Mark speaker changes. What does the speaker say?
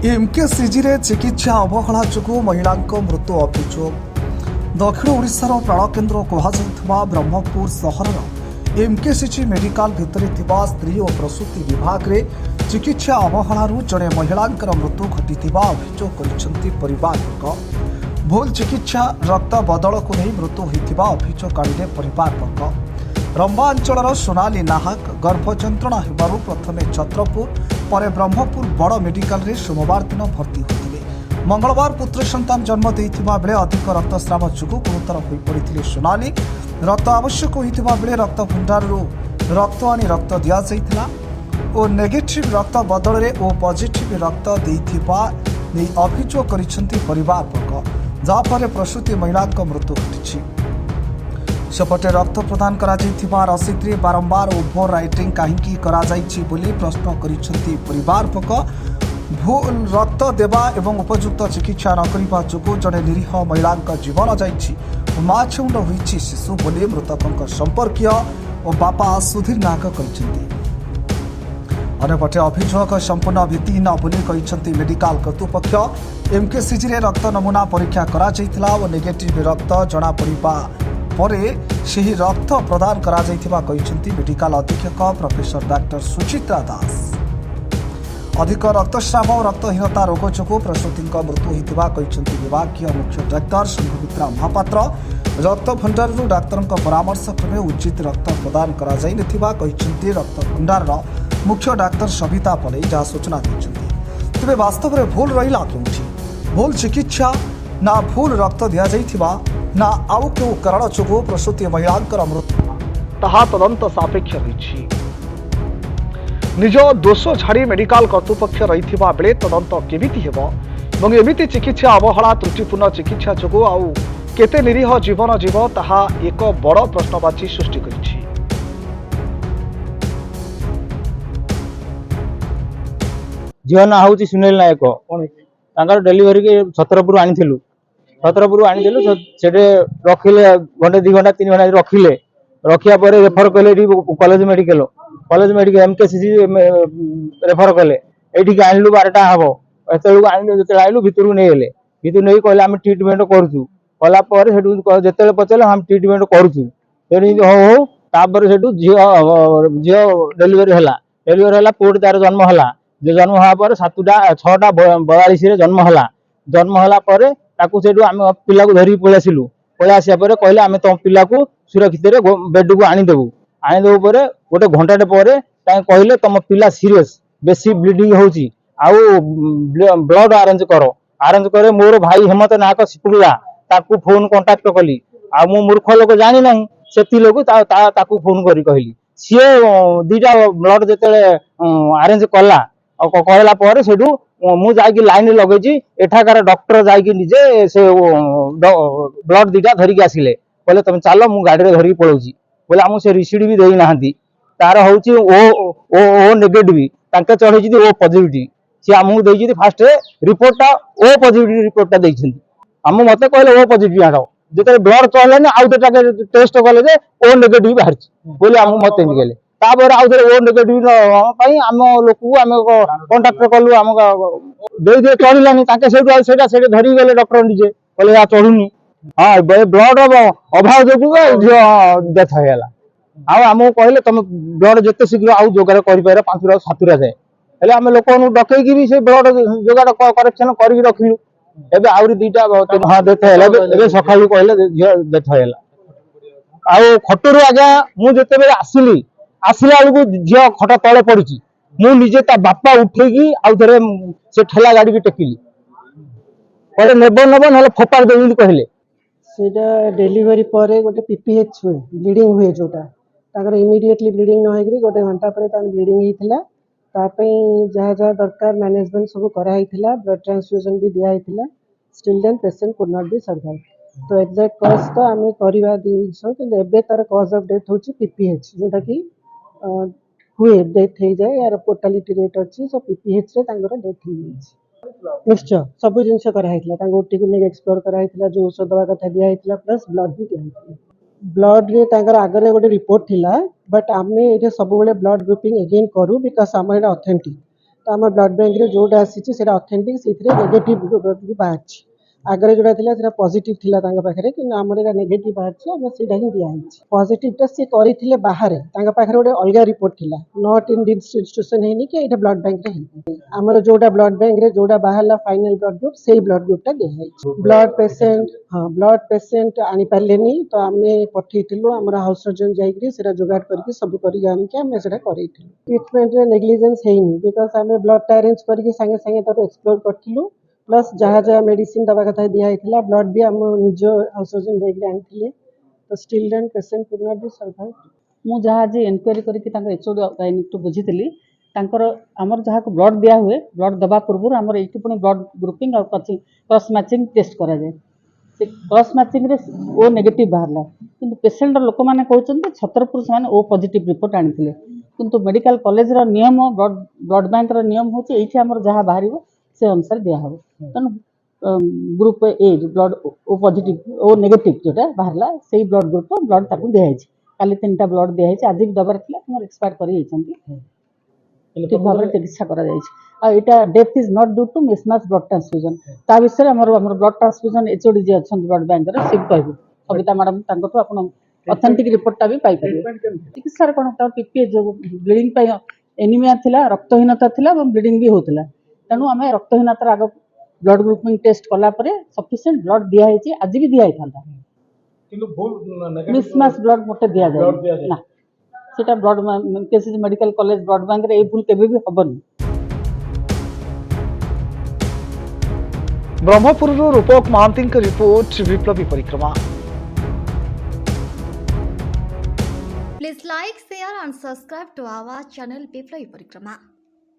Speaker 1: MKCG चिकित्सा अवहेला जो महिला मृत्यु अभियोग दक्षिण ओडिशार प्राणकेन्द्र कहुवा ब्रह्मपुर सहर एमकेसीजी मेडिकल भितर स्त्री और प्रसूति विभाग में चिकित्सा अवहेलू जड़े महिला मृत्यु घटी अभियोग कर भूल चिकित्सा रक्त बदल को नहीं मृत्यु होता अभियोग आनिले परिवार रंबा अंचल सोनाली नाहक गर्भ जंत्रणा होबारु प्रथमे छत्रपुर पर ब्रह्मपुर बड़ मेडिकल रे सोमवार दिन भर्ती होते मंगलवार पुत्र संतान जन्म देइथिबा बेले अधिक रक्तस्राव जोगु गुरुतर होई पड़िथिले सोनाली रक्त आवश्यक होइथिबा बेले रक्त भंडाररू रक्त आनी रक्त दिया जाइथिला ओ नेगेटिव रक्त बदल रे ओ पॉजिटिव रक्त देइथिबा नै अभियोग करिसंती परिवार वर्ग जापर प्रसूति महिला मृत्यु घटिछि सेपटे रक्त प्रदान करा रसीद रे बारंबार ओभर राइटिंग कहीं प्रश्न करिसेंती परिवार पक भूल रक्त देवा एवं उपयुक्त चिकित्सा न करबा जोगु जड़े निरीह महिला जीवन जाइछि माछुंड होइछि शिशु बोली मृतक संपर्कीय और बापा सुधीर नाग कहिसेंती अन्यपटे अभियोग संपूर्ण भित्तिहीन बोली कहिसेंती मेडिकल कर्तृपक्ष एमकेसीजी रे रक्त नमूना परीक्षा करा जाइथिला और नेगेटिव रक्त जना पड़िबा परे ସେହି रक्त प्रदान करा जाइथिबा कहिसेंती मेडिकल अधीक्षक प्रोफेसर डॉक्टर सुचित्रा दास अधिक रक्तस्राव और रक्तहीनता रोग जोगु प्रसूति मृत्यु होइथिबा कहिसेंती विभागीय मुख्य डाक्टर संघमित्रा महापात्र रक्त भंडाररू डाक्तर परामर्श क्रमे उचित रक्त प्रदान करा जाई नथिबा कहिसेंती रक्त भंडार मुख्य डाक्तर सविता पले जहाँ सूचना दैछंती तेबे वास्तव में भूल रहिला केउठी भूल चिकित्सा ना भूल रक्त दिया जाइथिबा ना आउ क्यों कारण जोगु प्रसूति महिला मृत्यु ताहा तदंत सापेक्ष रही निज दोष झाड़ी मेडिकल कर्तृपक्ष रही बेले तदंत केमिति हेबो एवं एमिति चिकित्सा अवहेला त्रुटिपूर्ण चिकित्सा जोगु आउ केते निरीह जीवन जीव ताहा एक बड़ प्रश्नवाची सृष्टि करिछि।
Speaker 2: झील ना हूँ सुनील नायक डेलीवरी के छत्रपुर आनी छत्रपुर आनीलु से रखिले घंटे 2 घंटा 3 घंटा रखिले रखिया पर रेफर कले कॉलेज मेडिकल एमकेसीजी रेफर कले ये आनलु 12टा हम जो आनलु भितर नहीं गले भितर नहीं कहले आम ट्रिटमेंट करूँ कलापर जो पचारे हम ट्रिटमेंट करूँ हो तापर से झी डेलीवरी है पुट तार जन्म है जन्म होगा 6टा 42 जन्म है जन्म है ताकू से आम पिला धरिक पलि आसिलु पलि आसा कहले आम तुम पिला को सुरक्षित बेड को आनीदेबू पर गोटे घंटाटे पर कहले तुम पिला सीरीयस बेसी ब्लीडिंग होची आउ ब्लड अरेंज कर मोर भाई हेमंत नायक सिपुड़ा ताकू फोन कांटेक्ट कली आ मु मूर्ख लोक जानी ना से लोक ताकू फोन करी कहली सी 2टा ब्लड जो अरेंज कला कहला पर सेठू मु जाकी लाइन लगे एठाकार डॉक्टर जाकी निजे से ब्लड 2टा धरिकी आसिले कहले तुम चलो मु गाड़ी में धरिकी पलाऊँ बोले आमको से रिसीट भी देना तार हूँ ओ नेगेटिव चढ़ी ओ पॉजिटिव सी आमको देती फास्ट रिपोर्टा ओ पॉजिटिव रिपोर्टा देती आम मत कहले ओ पॉजिटिव आण जो ब्लड चढ़े आउ टेस्ट कले ओ नेगेटिव बाहर बोले आमको मत कहले तापर आउ थे ओ नेगेटिव आम लोक आम कंटाक्ट कलु आम दे चढ़लानी धरिक गले डॉक्टर निजे कहले चढ़ुनी हाँ ब्लड अभाव जो झील डेथ होगा आमको कहले तुम ब्लड जिते शीघ्र आउ जोगाड़ कर 5 7 जाए हेल्ले आम लोक डकईकी भी से ब्लड जोगाड़ करेक्शन कर रखिलु एवं आहरी 2टा हाँ डेथ है सका कहले झील डेथ होगा आउ खटरू आज्ञा मुझे आसिली आसला बेलू झील खटा तले पड़ी मुझे बापा उठेकी आउ थे से ठेला गाड़ी की टेकिली कहले नेब ना फोपाड़ देवी कहले
Speaker 3: सेटा डेलीवरी पर गोटे पीपीएच हुए ब्लीडिंग हुए जोटा इमिडिएटली ब्लीडिंग न होगी गोटे घंटा पर ब्लीडिंग होता जहाँ जहाँ दरकार मैनेजमेंट सब कराई ब्लड ट्रांसफ्यूजन भी दिखाई still then patient could not be survive तो एक्जाक्ट कज तो आम करवा जिन तार कज ऑफ डेथ होची पीपीएच जोटा कि हुए डेथ हो जाए यार पोर्टालिटी रेट अच्छी सो पीपीएच रे डेथ हो निश्चय सब जिन कराई ओटी को लेकिन एक्सप्लोर कराई जो औषध दवा कथा दिखाई प्लस ब्लड भी दिखाई ब्लड रे आगे गोटे रिपोर्ट थिला बट आम ये सब ब्लड ग्रुपिंग एगेन करूँ बिकज आम ऑथेंटिक तो आम ब्लड बैंक रे जोटा आसी ऑथेंटिक से नेगेटिव बाहर आगे जोटा था पॉजिटिव थिला तांका पाखरे कि आमर एटा नेगेटिव बाहर आम सेटा ही दिया पॉजिटिवटा सी करथिले बाहर तांका पाखरे गोटे अलग रिपोर्ट थिला नॉट इन डिस्ट्रीब्यूशन हेनी कि एटा ब्लड बैंक रे आमर जोटा ब्लड बैंक रे जोटा बाहरला फाइनल ब्लड ग्रुप सेही ब्लड ग्रुपटा दिया ब्लड पेशेंट हाँ ब्लड पेशेंट आनी पारलेनी तो आमे पठेइथिलु आमर हाउस सर्जन जाइकरी सेटा जोगाड़ करके सब करी आनिके आमे सेटा करैथिलु ट्रीटमेंट रे नेग्लिजेंस हेनी बिकॉज आमे ब्लड टा अरेंज करके संगे संगे ताको एक्सप्लोर करथिलु प्लस जहाँ जहाँ मेडिसिन दवा कथा दिखाई ब्लड भी आम निज हाउस सर्जन जाइए आनी तो still then patient could not be survive
Speaker 4: मु जहाँ आज एनक्वारी करके एचओडी गायनिक बुझी आमर जहाँ को ब्लड दिया हुए ब्लड दबा पूर्व आमर ये पुणी ब्लड ग्रुपिंग और क्रॉस मैचिंग टेस्ट कराए से क्रॉस मैचिंग रे ओ नेगेटिव बाहरला किंतु पेशेंट लोक मैंने कहते छतरपुर से ओ पॉजिटिव रिपोर्ट आनी किंतु मेडिकल कॉलेज रो नियम ब्लड बैंक रो नियम होची एठी हमर जहाँ बाहर से अनुसार दिया हम तेणु group A blood O positive O negative जोटा बाहरला से ब्लड ग्रुप ब्लड ताकू दिखाई काली 3टा ब्लड दिखाई आज भी दबार था एक्सपायर कर ठीक भाव में चिकित्सा करा death is not due to mismatch blood transfusion ता विषय में ब्लड ट्रांसफ्यूजन एचओडी जी अच्छा ब्लड बैंक सी कह सविता मैडम आप ऑथेंटिक रिपोर्टा भी पाई चिकित्सा कौन पीपीए जो ब्लीडिंग एनीमिया थिला रक्तहीनता थिला ब्लीडिंग भी होता तेणु आम रक्तहीनतार आग ब्लड ग्रुपिंग टेस्ट कलापर सफिशिएंट ब्लड दिखाई आज भी दिखाई था मिसमैच ब्लड मोटे दि जाए ना सेटा blood cases medical college blood bank रे भूल केबे भी हबनी
Speaker 1: ब्रह्मपुर रूपक महांती रिपोर्ट विप्लवी परिक्रमा।
Speaker 5: Please like, share and subscribe to our channel Biploi Parikrama.